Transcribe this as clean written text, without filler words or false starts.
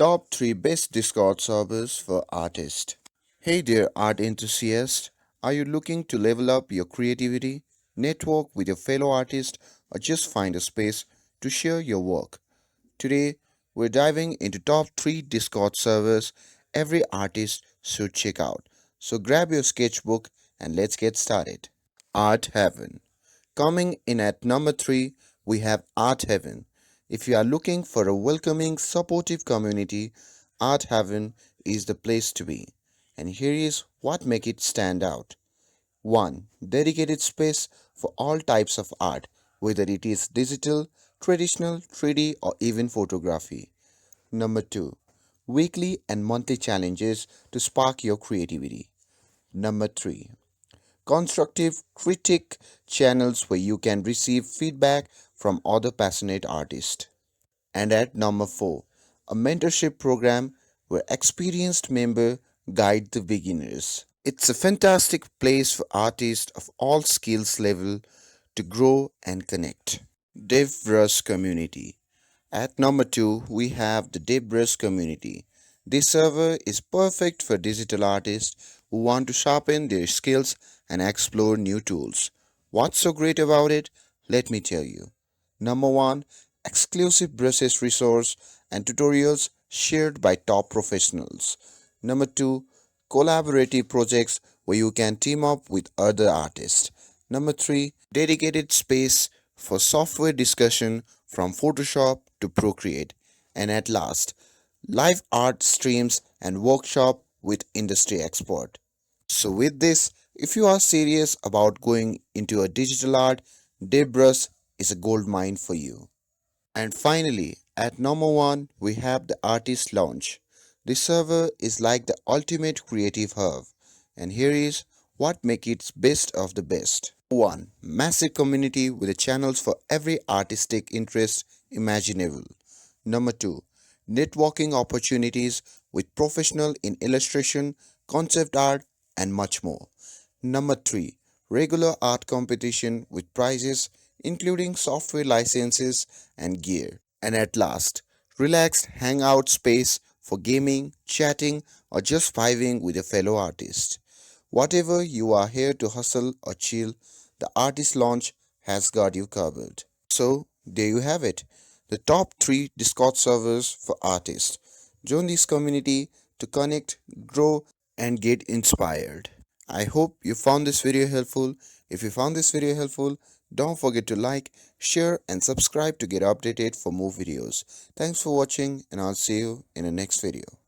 Top 3 Best Discord Servers for Artists. Hey dear art enthusiast, are you looking to level up your creativity, network with your fellow artists, or just find a space to share your work? Today, we're diving into top 3 Discord servers every artist should check out. So grab your sketchbook and let's get started. Art Heaven. Coming in at number 3, we have Art Heaven. If you are looking for a welcoming, supportive community, Art Heaven is the place to be. And here is what makes it stand out. 1. Dedicated space for all types of art, whether it is digital, traditional, 3D, or even photography. Number 2. Weekly and monthly challenges to spark your creativity. Number 3. Constructive critic channels where you can receive feedback from other passionate artists. And at number 4, a mentorship program where experienced members guide the beginners. It's a fantastic place for artists of all skills level to grow and connect. DevRush community. At number 2, we have the DevRush community. This server is perfect for digital artists who want to sharpen their skills and explore new tools. What's so great about it? Let me tell you. Number 1, exclusive brushes resource and tutorials shared by top professionals. Number 2, collaborative projects where you can team up with other artists. Number 3, dedicated space for software discussion from Photoshop to Procreate. And at last, live art streams and workshop with industry expert. So with this, if you are serious about going into a digital art, Debrush is a gold mine for you. And finally, at number 1, we have the Artist Lounge. This server is like the ultimate creative hub. And here is what makes it best of the best. 1. Massive community with the channels for every artistic interest imaginable. Number 2. Networking opportunities with professional in illustration, concept art, and much more. Number 3. Regular art competition with prizes including software licenses and gear. And at last, relaxed hangout space for gaming, chatting, or just vibing with a fellow artist. Whatever you are here to hustle or chill, the Artist Launch has got you covered. So, there you have it, the top 3 Discord servers for artists. Join this community to connect, grow, and get inspired. I hope you found this video helpful. If you found this video helpful, don't forget to like, share, and subscribe to get updated for more videos. Thanks for watching, and I'll see you in the next video.